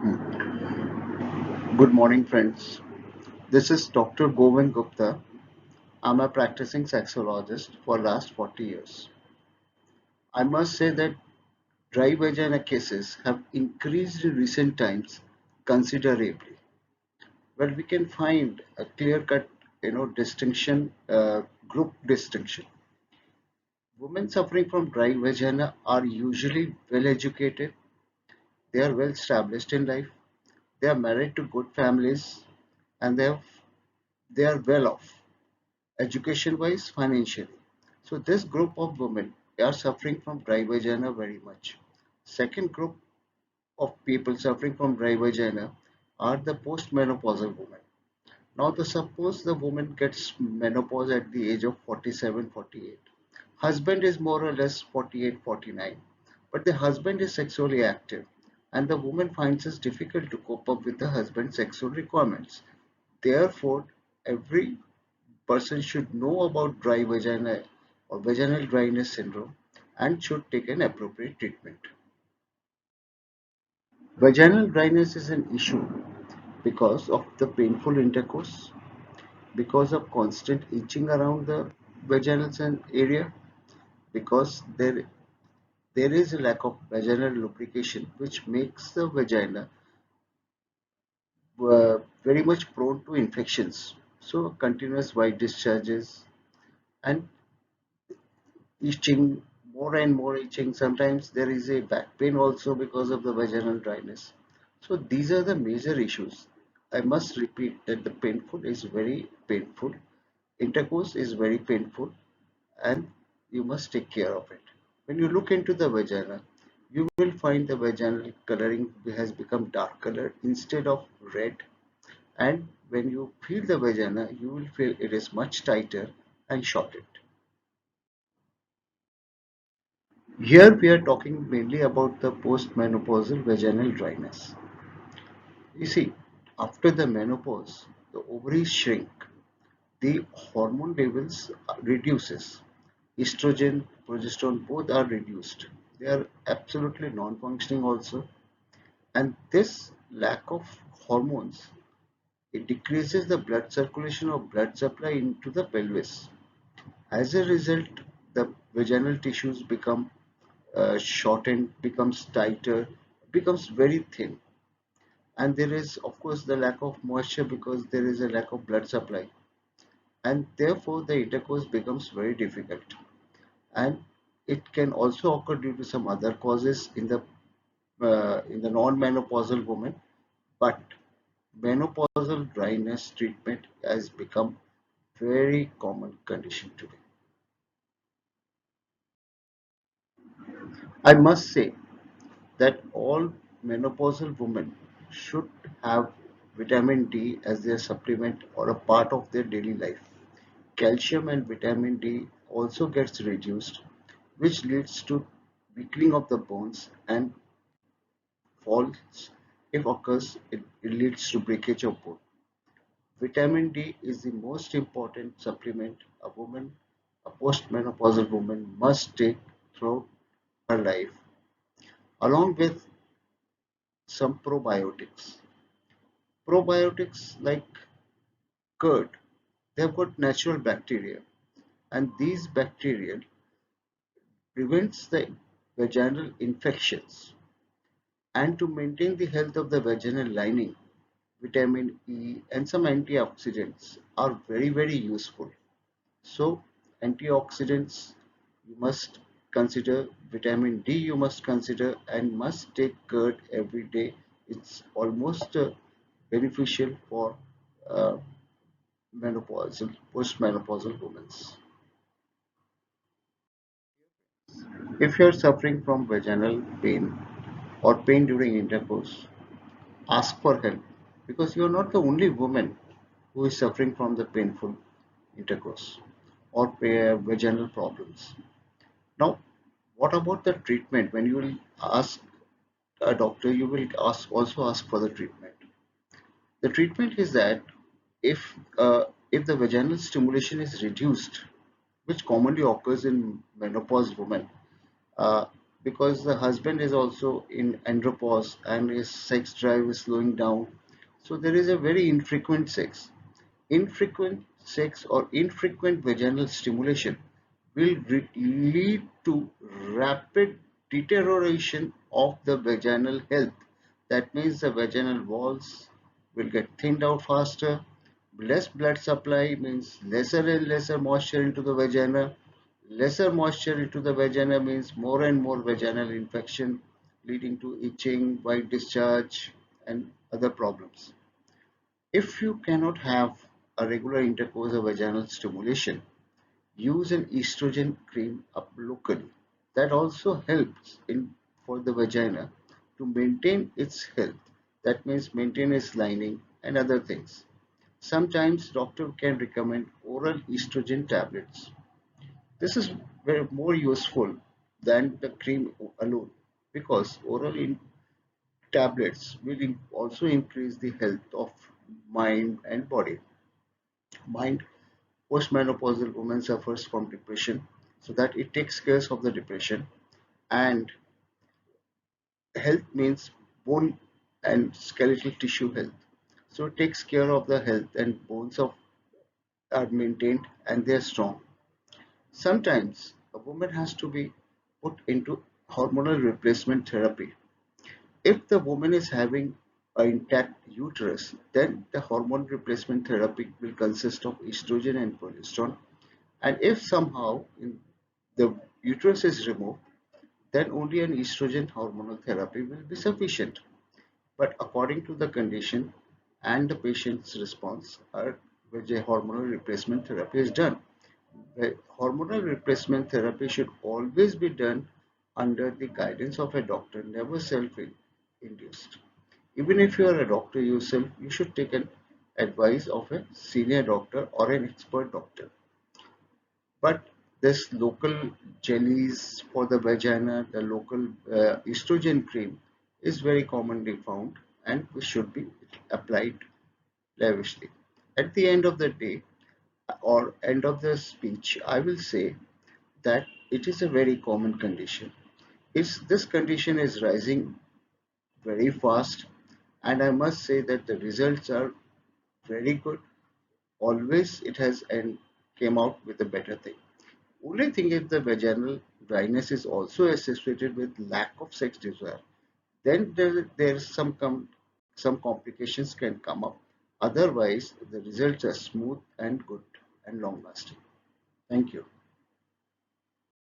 Good morning, friends. This is Dr. Govind Gupta. I'm a practicing sexologist for last 40 years. I must say that dry vagina cases have increased in recent times considerably. Well, we can find a clear-cut, distinction, group distinction. Women suffering from dry vagina are usually well educated. They are well established in life. They are married to good families, and they are well off education wise, financially. So this group of women are suffering from dry vagina very much. Second group of people suffering from dry vagina are the postmenopausal women. Now the suppose the woman gets menopause at the age of 47, 48. Husband is more or less 48, 49. But the husband is sexually active and the woman finds it difficult to cope up with the husband's sexual requirements. Therefore, every person should know about dry vagina or vaginal dryness syndrome and should take an appropriate treatment. Vaginal dryness is an issue because of the painful intercourse, because of constant itching around the vaginal area, because there is a lack of vaginal lubrication which makes the vagina very much prone to infections. So continuous white discharges and itching, more and more itching. Sometimes there is a back pain also because of the vaginal dryness. So these are the major issues. I must repeat that the painful is very painful. Intercourse is very painful and you must take care of it. When you look into the vagina, you will find the vaginal coloring has become dark color instead of red. And when you feel the vagina, you will feel it is much tighter and shortened. Here we are talking mainly about the postmenopausal vaginal dryness. You see, after the menopause, the ovaries shrink, the hormone levels reduces. Estrogen, progesterone both are reduced. They are absolutely non-functioning also. And this lack of hormones, it decreases the blood circulation or blood supply into the pelvis. As a result, the vaginal tissues become shortened, becomes tighter, becomes very thin. And there is, of course, the lack of moisture because there is a lack of blood supply. And therefore, the intercourse becomes very difficult. And it can also occur due to some other causes in the non-menopausal woman. But menopausal dryness treatment has become very common condition today. I must say that all menopausal women should have vitamin D as their supplement or a part of their daily life. Calcium and vitamin D also gets reduced, which leads to weakening of the bones and falls. If occurs, it leads to breakage of bone. Vitamin D is the most important supplement a postmenopausal woman must take throughout her life, along with some probiotics. Probiotics like curd, they've got natural bacteria, and these bacteria prevents the vaginal infections. And to maintain the health of the vaginal lining, vitamin E and some antioxidants are very very useful. So antioxidants you must consider, vitamin D you must consider, and must take curd every day. It's almost beneficial for uh, postmenopausal women. If you're suffering from vaginal pain or pain during intercourse, ask for help because you're not the only woman who is suffering from the painful intercourse or vaginal problems. Now, what about the treatment? When you will ask a doctor, you will also ask for the treatment. The treatment is that if the vaginal stimulation is reduced, which commonly occurs in menopause women, uh, because the husband is also in andropause and his sex drive is slowing down. So there is a very infrequent sex. Infrequent sex or infrequent vaginal stimulation will lead to rapid deterioration of the vaginal health. That means the vaginal walls will get thinned out faster. Less blood supply means lesser and lesser moisture into the vagina. Lesser moisture into the vagina means more and more vaginal infection, leading to itching, white discharge, and other problems. If you cannot have a regular intercourse or vaginal stimulation, use an estrogen cream up locally. That also helps in for the vagina to maintain its health. That means maintain its lining and other things. Sometimes doctor can recommend oral estrogen tablets. This is very more useful than the cream alone because tablets will also increase the health of mind and body. Mind postmenopausal woman suffers from depression, so that it takes care of the depression. And health means bone and skeletal tissue health. So it takes care of the health and bones of are maintained and they are strong. Sometimes a woman has to be put into hormonal replacement therapy. If the woman is having an intact uterus, then the hormone replacement therapy will consist of estrogen and progesterone. And if somehow the uterus is removed, then only an estrogen hormonal therapy will be sufficient. But according to the condition and the patient's response, which a hormonal replacement therapy is done. The hormonal replacement therapy should always be done under the guidance of a doctor, never self-induced. Even if you are a doctor yourself, you should take an advice of a senior doctor or an expert doctor. But this local jellies for the vagina, the local estrogen cream is very commonly found and which should be applied lavishly. At the end of the day or end of the speech, I will say that it is a very common condition. This condition is rising very fast, and I must say that the results are very good. Always it has and came out with a better thing. Only thing if the vaginal dryness is also associated with lack of sex desire, then there's some complications can come up. Otherwise, the results are smooth and good and long lasting. Thank you.